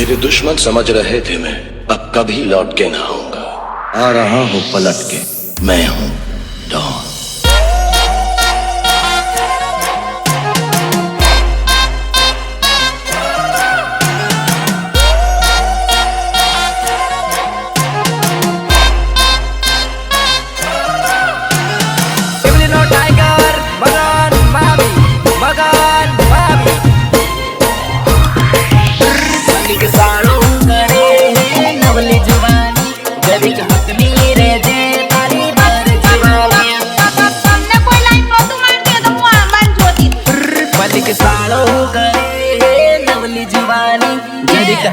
मेरे दुश्मन समझ रहे थे मैं अब कभी लौट के ना आऊंगा। आ रहा हूं पलट के, मैं हूं डॉन।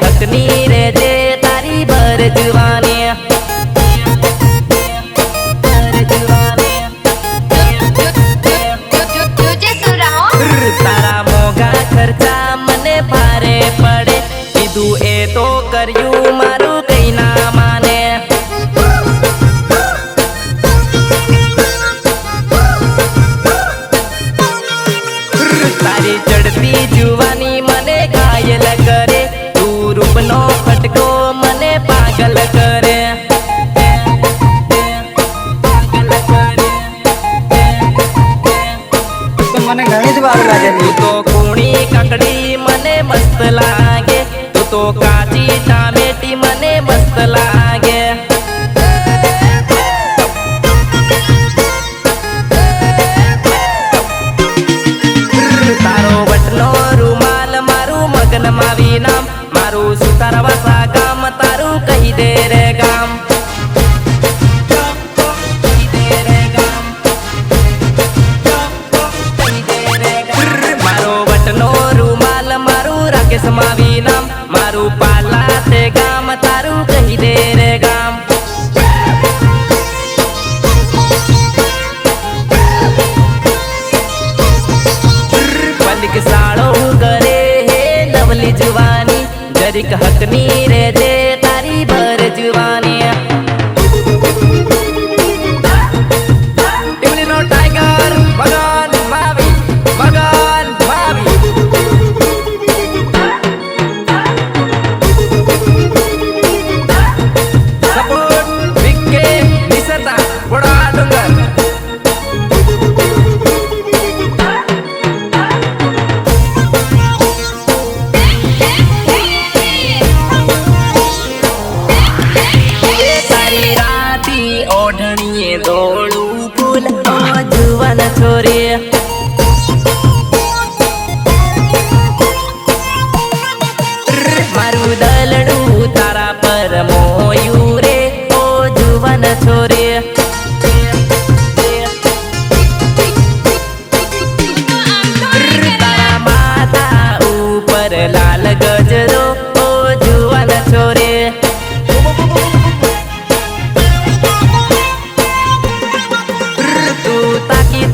हकनी रे जे तारी भर जुवानी तारा मोगा खर्चा मने भारे पड़े कीधु ए तो कर्यु मारू कई ना माने तारी चढ़ती जुवानी मने घायल करे रूपनो फटको मने पागल करे मने घणी ज बार लागे तू तो कूणी ककड़ी मने मस्त लागे तू तो काची टामेटी मने मस्त लागे तारो बटनो रूमाल मारू मगन मावी नाम मारू सुतारवासा गाम तारू कही दे रे गाम मारो बटनो रूमाल मारू राकेश मावी नाम मारू पाला ते गाम तारू कही दे रे गाम पलिक साड़ो करे हे नवली जुवानी जरिक हकनी रे जे तारी भर जुवानी टिमलिनो टाइगर मगन मावी सपोर्ट विक्के निसरता बड़ा डुंगर ओढ़णिए दौड़ू फूल जुवन छोरे मारू दलड़ू तारा पर मोयू रे ओ जुवन छोरे तारा माथा ऊपर लाल गजरो ओ जुवन छोरे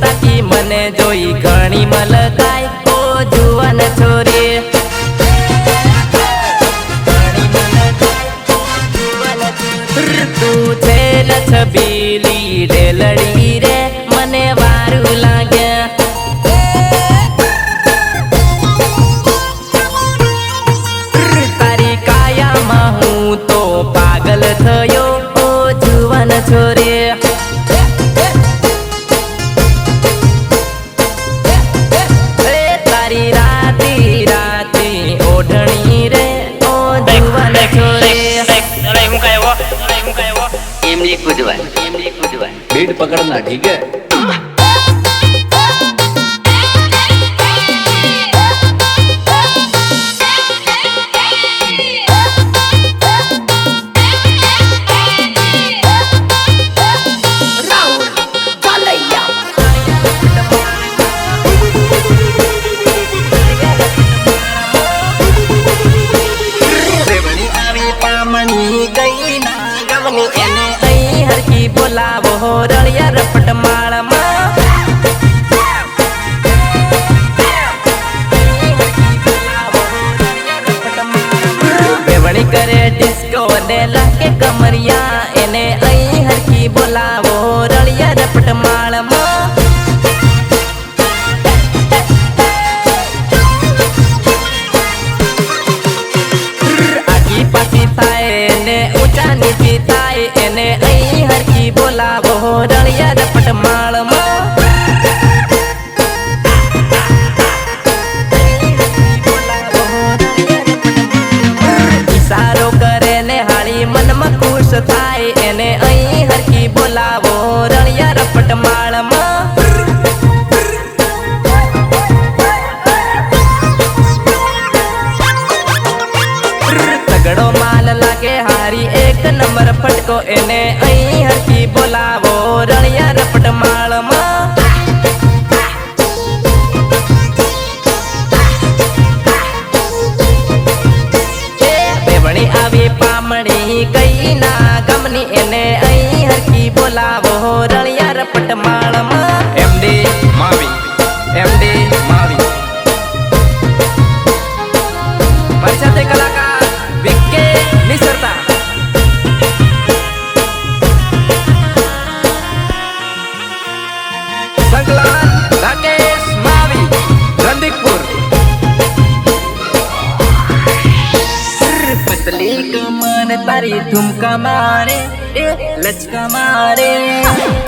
ताकी मने जोई घणी मलकाय ओ जुवन छोरी तू छेल छबीली ढेलड़ी रे मने वारू लागे तारी काया माहू तो पागल थयो ओ जुवन छोरी भीड़ पकड़ना ठीक है। बोलावो रड़िया रपट माल ઠુમકા મારે એ લચકા મારે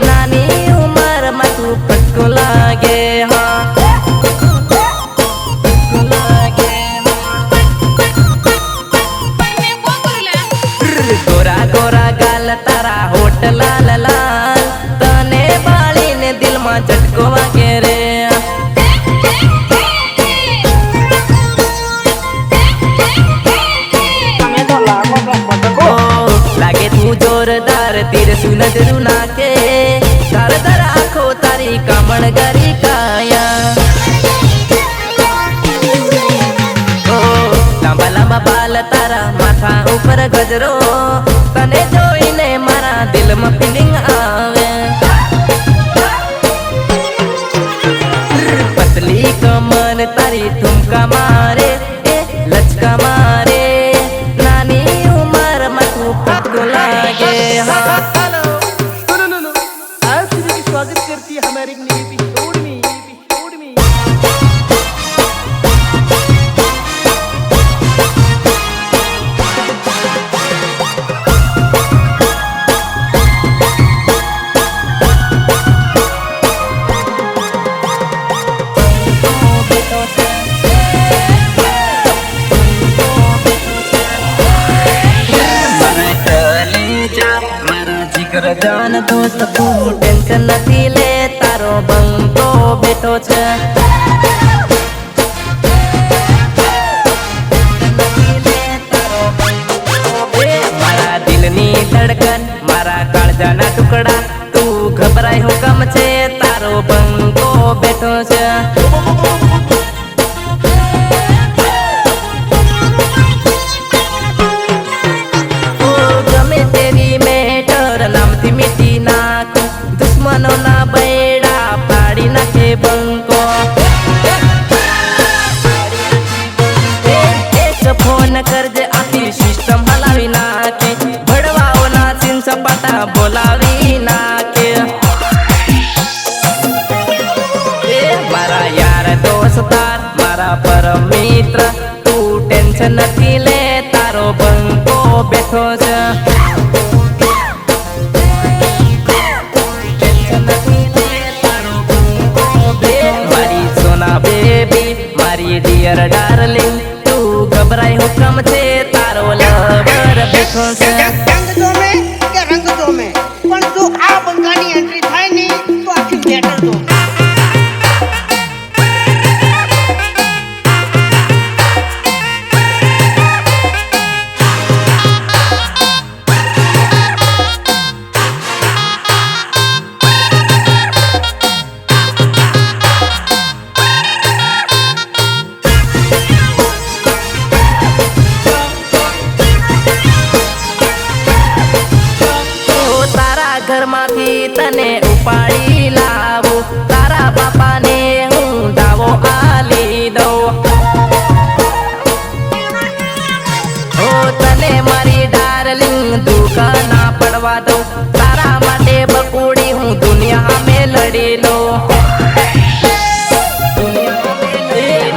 નાની ઉંમરમાં તું ફટકો લાગે હા ગોરા ગોરા ગાલ તારા હોટ લાલ લાલ તને બાળીને દિલમાં ઝટકો વાગે રે લાગે તું જોરદાર તીર સુનજરું નાખે તાર દર આખો તારી કામણ ગરી કાયા લાંબા લાંબા બાલ તારા માથા ઉપર ગજરો તને જોઈને મારા દિલમાં ફિલિંગ આવે પતલી કમર તારી ઠુમકા મારે એ લચકા મારે નાની ઉંમરમાં તું ફટકો લાગે હા स्वागत करती है हमारे एक नए एपिसोड में જાન દોસ્ત તું ટેન્શન નથી લે તારો બંકો બેઠો છે મારા દિલની ધડકન મારા કાળજાના ટુકડા તું ઘબરાય હુકમ છે તારો બંકો બેઠો છે મીઠી નાખ દુશ્મનો ના બૈડા પાડી નાખે બંકો એક ફોન કરજે આખી સિસ્ટમ હલાવી નાખે ભડવાઓના સીન સપાટા બોલાવી નાખે મારા યાર દોસ્તાર મારા પરમ મિત્ર તું ટેન્શન નથી લે તારો બંકો બેઠો છે બેબી મારી ડિયર ડાર્લિંગ તું ઘબરાય હુકમ છે તારો લવર બેઠો છે રંગ જો મેં પણ જો આ બંગાની એન્ટ્રી થાય ને તો આખી બેટર જો ઘરમાંથી તને ઉપાડી લાવું તારા બાપાને હું દાવો આલી દઉં ઓ તને મારી ડાર્લિંગ દુઃખ ના પડવા દઉં તારા માટે બકુડી હું દુનિયા મેં લડી લઉં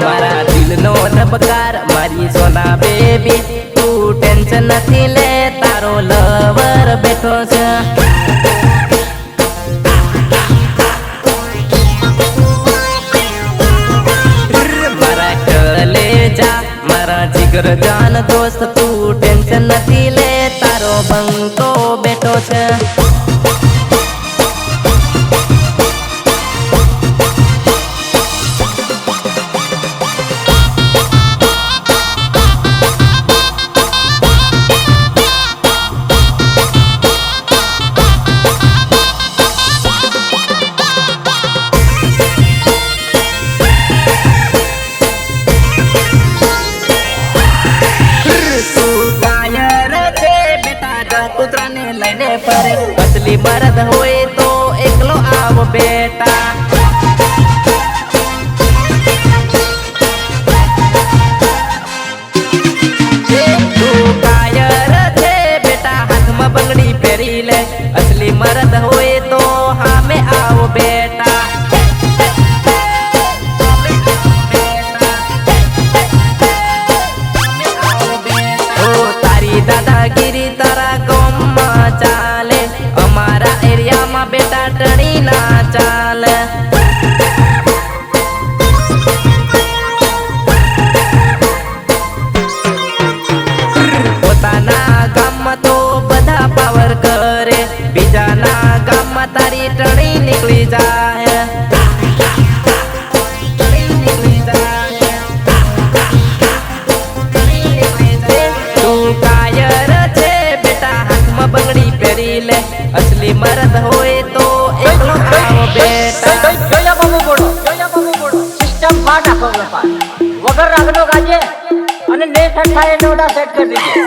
મારા દિલનો ધબકાર મારી સોના બેબી તું ટેન્શન નથી લે તારો લવર બેઠો છે જીગર જાન દોસ્ત તું ટેન્શન નથી લે તારો બંકો બેઠો છે કૂતરાને લઈને ફરે વગર રાગનો ગાજે અને ને સેટ થાય એટલે બધા સેટ કરી દીધે.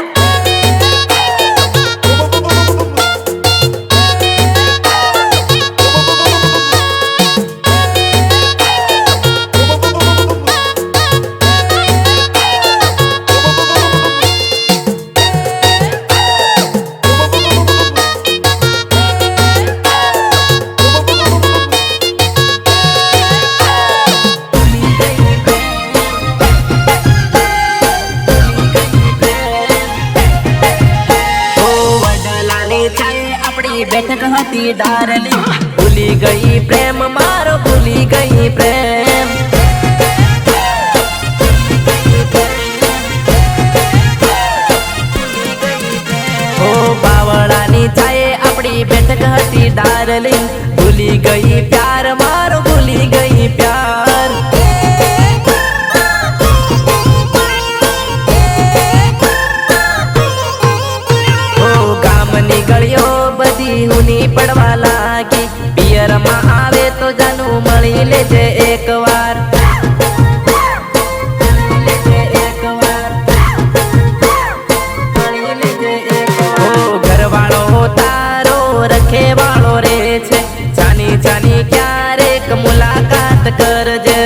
બેઠક હતી ડાર્લિંગ, ભૂલી ગઈ પ્રેમ મારો, ભૂલી ગઈ પ્રેમ. ઓ બાવળાની છાયે આપણી બેઠક હતી ડાર્લિંગ, ભૂલી ગઈ પ્યાર મારો, ભૂલી ગઈ પ્યાર. હુની પડવા લાગી, પિયરમાં આવે તો જાનું મળી લેજે એકવાર. ઘરવાળો તારો રખેવાળો રે છે, જાની જાની ક્યારેક મુલાકાત કરજે.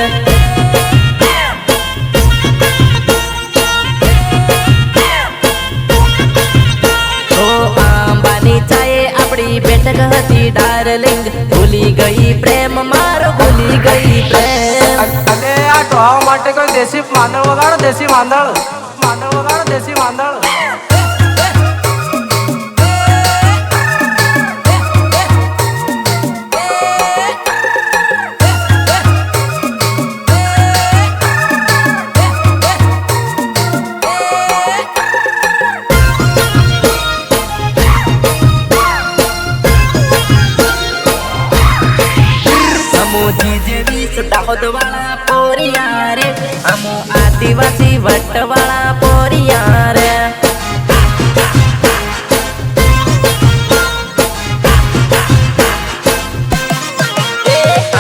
બેઠક હતી ડાર્લિંગ, ભૂલી ગઈ પ્રેમ મારો, ભૂલી ગઈ પ્રેમ. અને આ ટોહા માટે કોઈ દેશી માંદળ વગાડો, દેશી માંદળ વગાડો, દેશી માંદળ. દાહોદ વાળા પોરિયા રે, અમો આદિવાસી વટ વાળા પોરિયા રે.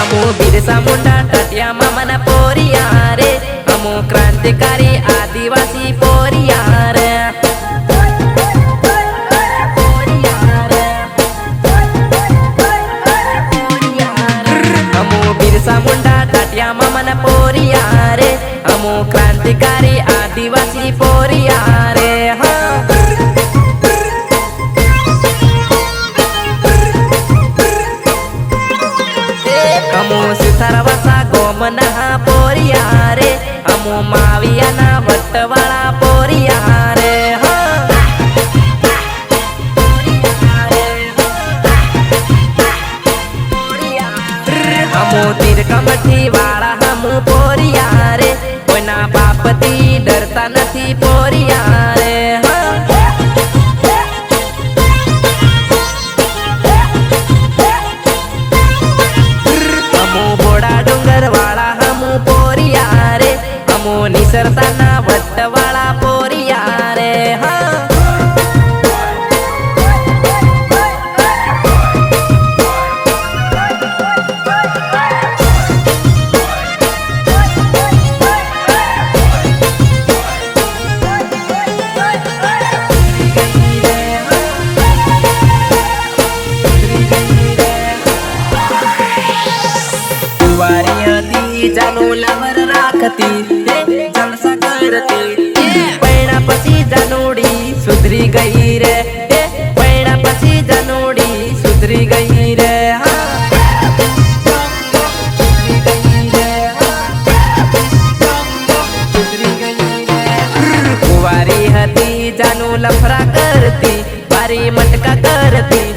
અમો બિરસા મુંડા ટાટિયા મામાના પોરિયા રે, અમો ક્રાંતિકારી આદિવાસી પોરિયા રે. મામાના પોરિયા રે, અમો ક્રાંતિકારી આદિવાસી પોરિયા રે. અમો સુથારવાસા ગોમના પોરિયા રે, અમો માવિયાના વટવાળા પોરિયા રે. અમો તીરકમથી વાળા હમ પોરિયા રે, કોઈના બાપથી ડરતા નથી પોરિયા રે. અમો બોડા ડુંગર વાળા હમ પોરિયા રે, અમો નિસરતાના વટવાળા પોરિયા રે. જાનું લવર રાખતી, જલસા કરતી, પૈણા પછી જાનુડી સુધરી ગઈ રે. પૈણા પછી જાનુડી સુધરી ગઈ રે. કુંવારી હતી જાનું લફરા કરતી, બારી મટકા કરતી,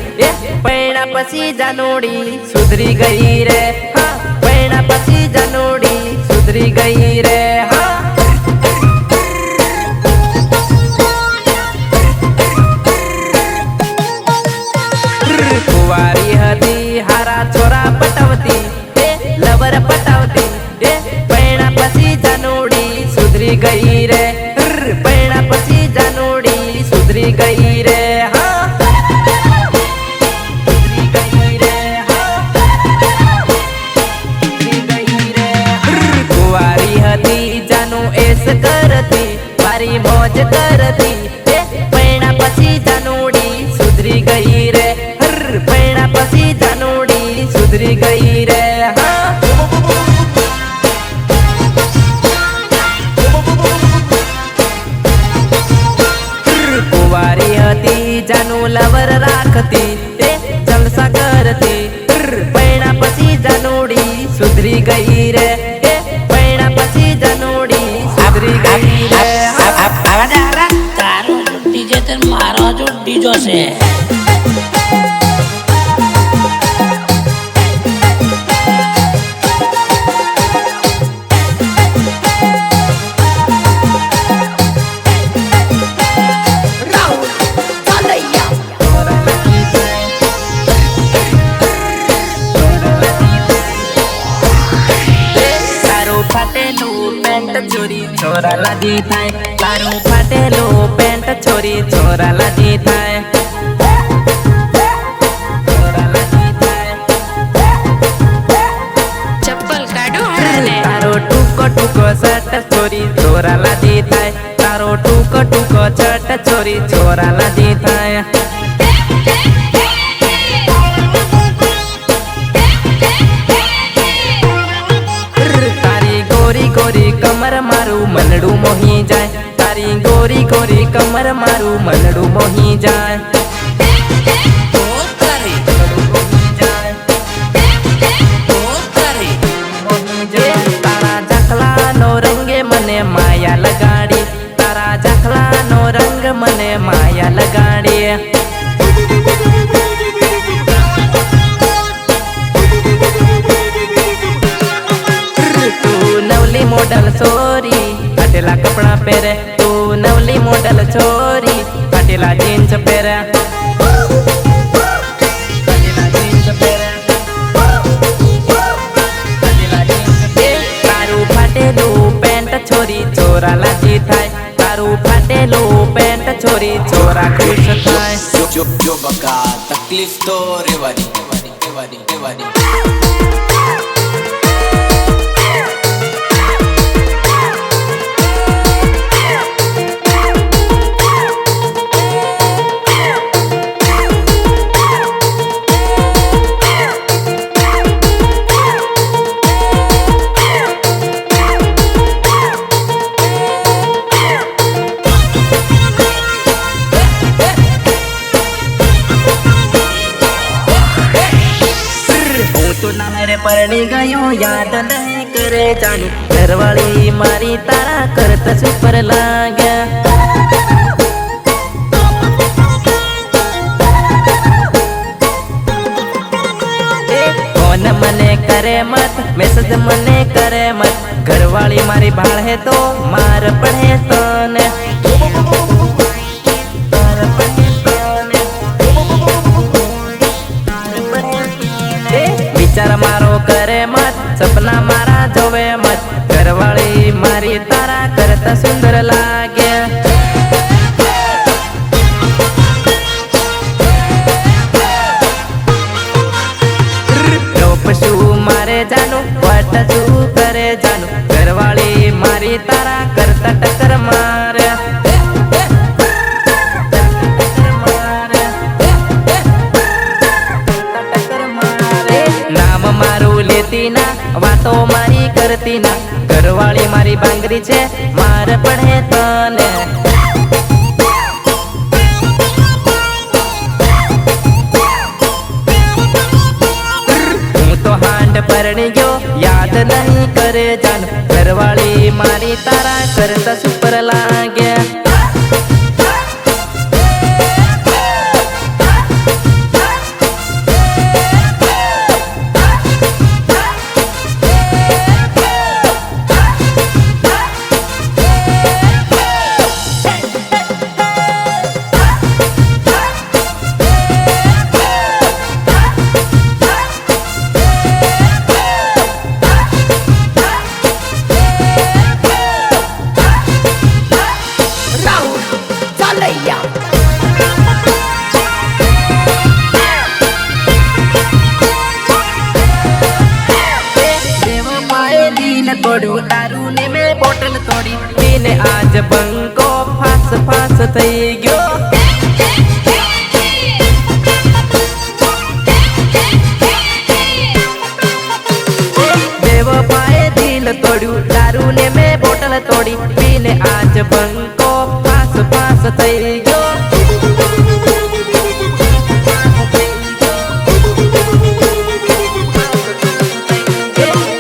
પૈણા પછી જાનુડી સુધરી ગઈ રે. પૈણા પછી જાનુડી સુધરી ગઈ રે. કુંવારી હતી હારા છોરા પટાવતી, લવર પટાવતી, પૈણા પછી જાનુડી સુધરી ગઈ રે. પૈણા પછી જાનુડી સુધરી ગઈ રે. ટેસ કરતી મારી મોજ કરતી એ પૈણા પછી જાનુડી સુધરી ગઈ રે પૈણા પછી જાનુડી સુધરી ગઈ રે હા કુંવારી હતી જાનું લવર રાખતી એ જલસા કરતી પૈણા પછી જાનુડી સુધરી ગઈ રે એ પૈણા પછી જાનુડી સુધરી ગઈ રે તારો ડીજે તે મારો જો ડીજો છે ચોરી છોરા લાજી થાય તારું ફાટેલું પેન્ટ ચોરી છોરા લાજી થાય ચપ્પલ કાઢો હરાને તારો ટૂંકો ટૂંકો શર્ટ ચોરી છોરા લાજી થાય તારો ટૂંકો ટૂંકો શર્ટ ચોરી છોરા લાજી થાય ગોરી કમર મારું મનડું મોહી જાય તારી ગોરી ગોરી કમર મારું મનડું મોહી જાય તારા જખલાનો રંગે મને માયા લગાડી તારા જખલાનો રંગ મને માયા લગાડી નવલી મોડલ છોરી ફાટેલા કપડા પહેરે તું નવલી મોડલ છોરી ફાટેલા જીન્સ પહેરે તારું ફાટેલું પેન્ટ છોરી છોરા લાજી થાય તારું ફાટેલું પેન્ટ છોરી છોરા ખુશ થાય જો બકા તકલીફ તો રેવાની પરણી ગયો યાદ નહીં કરે જાનું ઘરવાળી મારી તારા કરતા સુપર લાગ્યા ફોન મને કરે મત મેસેજ મને કરે મત ઘરવાળી મારી ભાળે તો માર પડે તને વિચાર મારો કરે મત સપના મારા જોવે મત ઘરવાળી મારી તારા કરતા સુંદર લાગે શું મારે જાનું વટ શું કરે જાનું ઘરવાળી મારી તારા કરતા ટક્કર મારે નામ મારું લેતી ના વાતો મારી કરતી ના ઘરવાળી મારી બાંગરી છે માર પડે તને હું તો હાંડ પરણી ગયો યાદ નહીં કરે જાન ઘરવાળી મારી તારા કરતા સુપર લાગ્યા પીને આજ બંકો ફાસ ફાસ થઈ ગયો. બેવફાએ દિલ તોડ્યું, દારૂ ને મેં બોટલ તોડી, પીને આજ બંકો ફાસ ફાસ થઈ ગયો.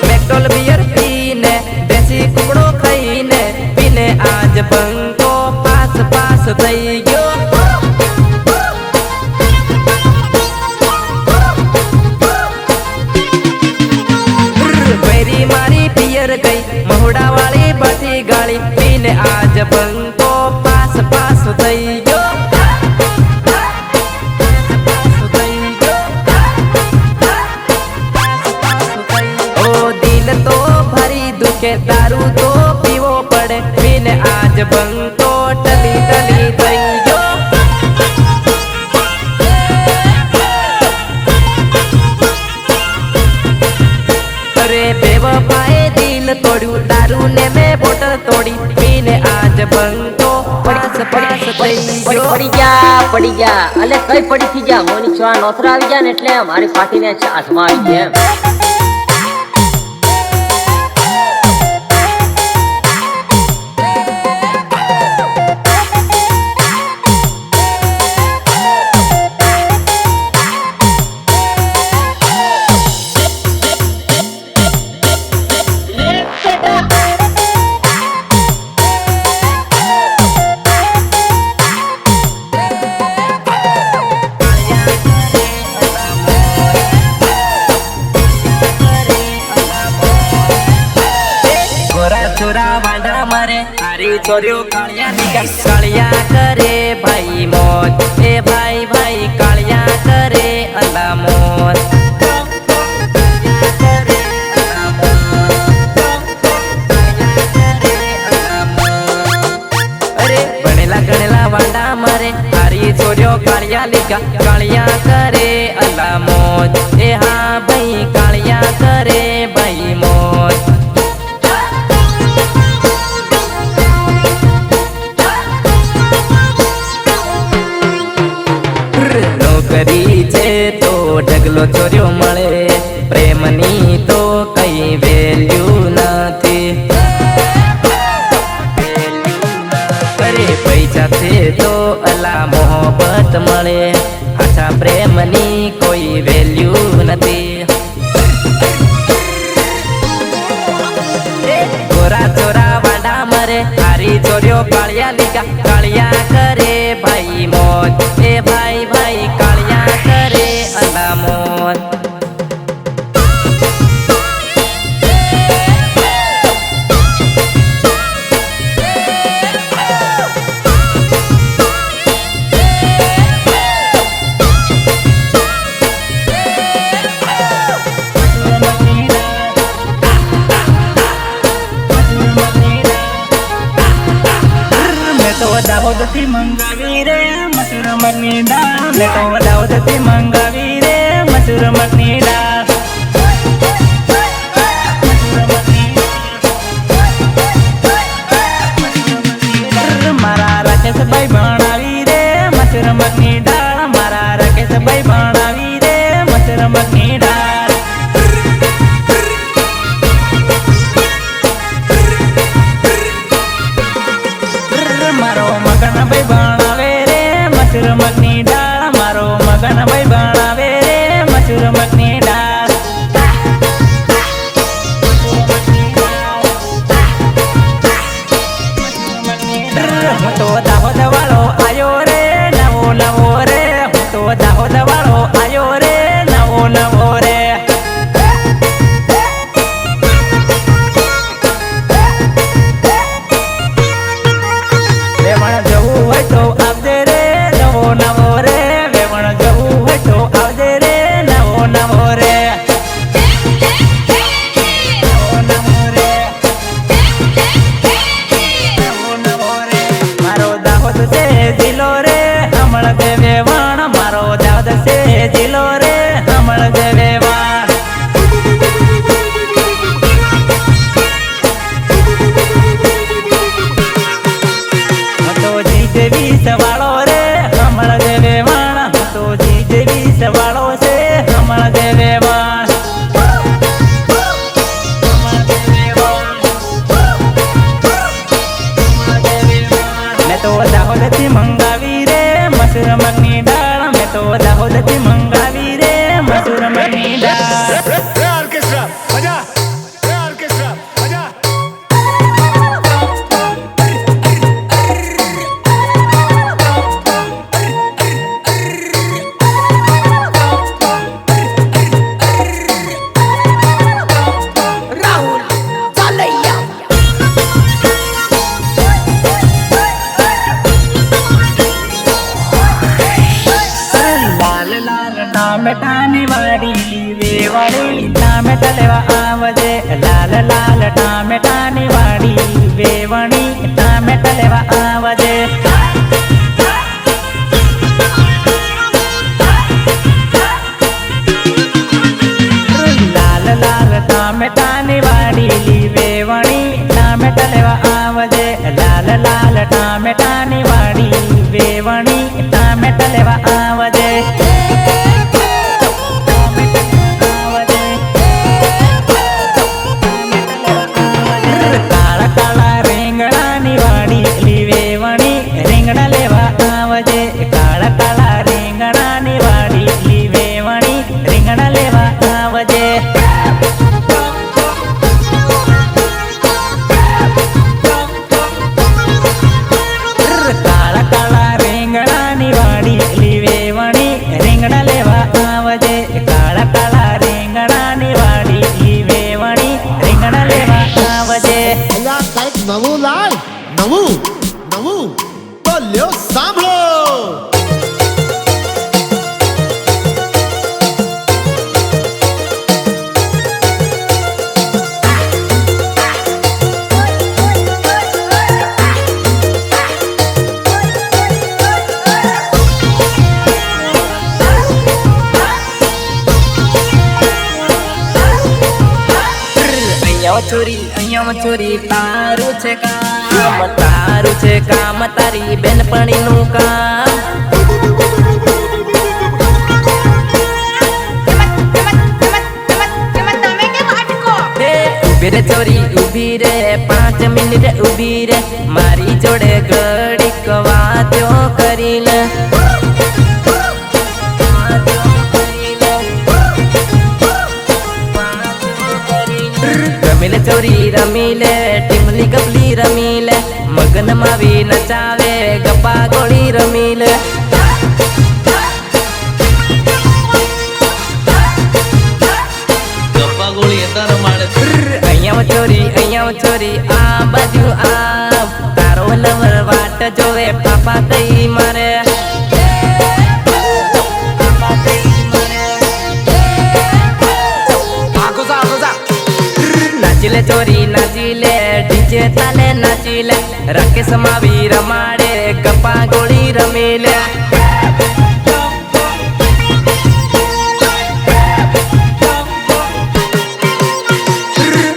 મેકડોલ બિયર પીને, દેશી કુકડો ખાઈને, પીને આજ બંકો ફાસ ફાસ થઈ ગયો. વેરી મારી પિયર ગઈ, મહુડા વાળી બધી ગાળી, પીને આજ બંકો પાસ પાસ થઈ ગયો. ઓ દિલ તો ભરી દુખે, દારૂ તો પીવો પડે, પીને આજ બંકો ટલી ટલી થઈ ગયો. અરે બેવફાએ દિલ તોડ્યું, દારૂ ને મેં બોટલ તોડી, પીને આજ બંકો પાસ પાસ થઈ ગયો. પડી ગયા અલે કઈ પડી થી જા મોની છોરા નોતરા આવી ગયા ને એટલે મારી ફાટીને હાથમાં આવી ગયા. છોરા વાંડા મારે, હારી છોર્યો કાળિયા નીકળ, કાળિયા કરે ભાઈ મોજ, એ ભાઈ ભાઈ કાળિયા કરે અલા મોજ. અરે ભણેલા ગણેલા વાંડા મારે, હારી છોર્યો કાળિયા લીકા, કાળિયા કરે અલા મોજ, એ હા ભાઈ કાળિયા કરે ભાઈ મોજ. નોકરી છે તો ઢગલો ચોર્યો મળે, પ્રેમની તો કઈ વેલ્યુ નથી. અરે પૈસા છે તો અલા મોહબ્બત મળે, આછા પ્રેમની કોઈ વેલ્યુ નથી. ગોરા ચોરા વાંડા મરે, હારી ચોર્યો કાળિયા લીકા, કાળિયા કરે ભાઈ મોજ, એ ભાઈ ભાઈ કાળિયા કરે અલા મોજ. દાહોદથી મંગાવી રે મસૂર મગની દાળ, મેં તો દાહોદથી મંગાવી રે મસૂર મગની દાળ. મારા રાકેશભાઈ ભણાવી રે મસૂર મગની દાળ, મારા રાકેશભાઈ ભણાવી રે મસૂર મગની દાળ. મારો મગનભાઈ ભણાવે રે મસૂર મગની દાળ, મારો મગનભાઈ ભણાવે રે મસૂર મગની દાળ. હું તો દાહોદ વાળો આયો રે નવો નવો રે, હું તો દાહોદ વાળો આયો રે નવો નવો રે. જવું હોય તો આપજે રે નવો નવો સવાળો રે હમણ દેવે વાણ તો જીજવી સવાળો છે હમણ દેવે વાણ મેં તો દાહોદથી મંગાવી રે મસૂર મગની દાળ મેં તો દાહોદથી મંગાવી રે મસૂર મગની દાળ ટામેટાની વાડી વેવાળી ટામેટા લેવા આવજે લાલ લાલ ટામેટાની વાડી વેવણી ટામેટા લેવા આવજે લાલ લાલ ટામેટાની વાડી વેવણી ટામેટા લેવા આવજે લાલ લાલ ટામેટાની વાડી વેવણી ટામેટા લેવા આવજે કાળા કાળા રીંગણાની વાડી લીવેવણી રીંગણા લેવા આવજે કાળા કાળા રીંગણાની વાડી લીવેવણી રીંગણા લેવા આવજે કાળા કાળા રીંગણાની વાડી લીવેવણી રીંગણા લેવા આવજે કઈક નવું લાય નવું નવું તો લ્યો સાંભળો અહીંયા ચોરી તારું છે કામ તારી બેનપણીનું કામ ઉભી રે ચોરી ઉભી રે 5 મિનિટ ઉભી રે મારી જોડે ઘડીક વાતો કરી લે રમીલે ચોરી રમીલે ટીમલી ગપલી રમીલે મગન માવી નચાવે ગપ્પા ગોળી રમીલે ગપ્પા ગોળી હતા રમાડે અહીંયા ચોરી આ બાજુ આ તારો લવર વાટ જોવે પાપા કઈ મારે નાચીલે ચોરી નાચીલે ડીજે તાલે નાચીલે રાકેશ માવી રમાડે ગપ્પા ગોળી રમીલે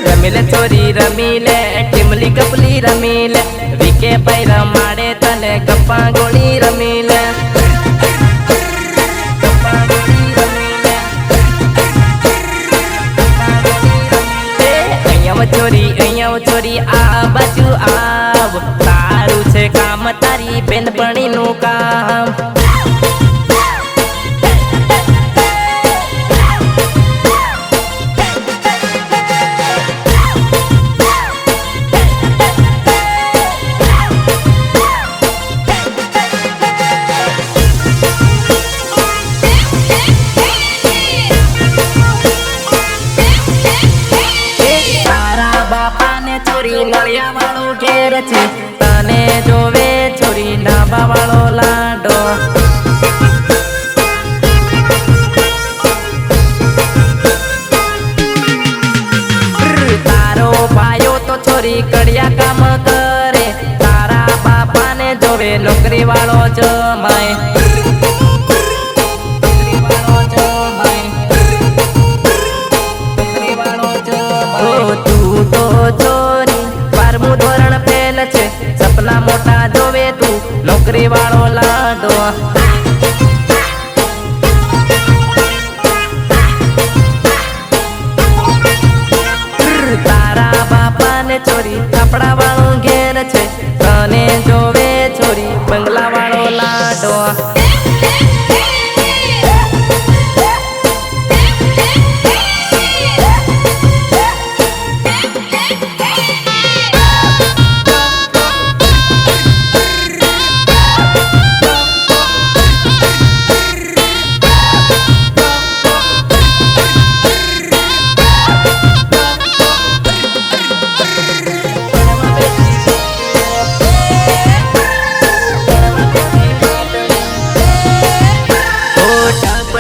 રમીલે ચોરી રમીલે ટીમલી ગપલી રમીલે વીકે ભાઈ રમાડે તને ગપ્પા ગોળી રમીલે અહીંયા ચોરી આ બાજુ આવ તારું છે કામ તારી બેનપણીનું કામ નળિયા વાળો ઘેર છે તને જોવે છોરી ડાબા વાળો લાડો તારો ભાઈઓ તો છોરી કડિયા કામ કરે તારા બાપાને જોવે નોકરી વાળો જમાય તું તો ચોરી 12મું ધોરણ ફેલ છે સપના મોટા વાળો લાડો તારા બાપાને ચોરી કપડા વાળો ઘેર છે તને જોવે ચોરી બંગલા વાળો લાડો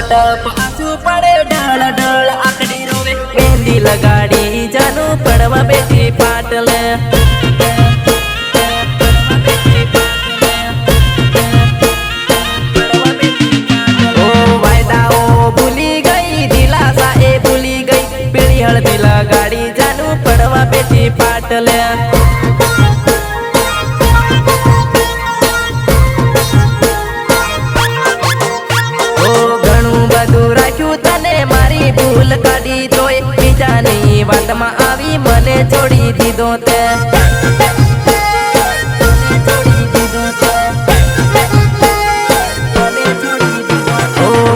ટપ આંસુ પડે ઢળ ઢળ આકડી રોવે મહેંદી લગાડી જાનું પડવા બેઠી પાટલે ઓ વાયદાઓ ભૂલી ગઈ દિલાસા એ ભૂલી ગઈ પીળી હળદી લગાડી જાનું પડવા બેઠી પાટલે ભૂલ કાઢી તોય બીજાની વાતમાં આવી મને છોડી દીધો તે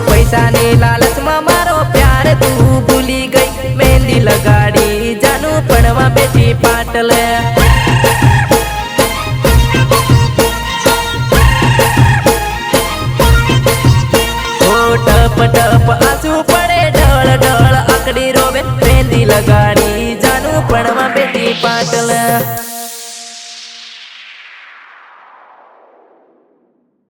પૈસાની લાલચમાં મારો પ્યાર તું ભૂલી ગઈ મહેંદી લગાડી જાનું પડવા બેઠી પાટલે ટપ ટપ આંસુ પડે ઢળ ઢળ આકડી રોવે મહેંદી લગાડી જાનું પડવા બેઠી પાટ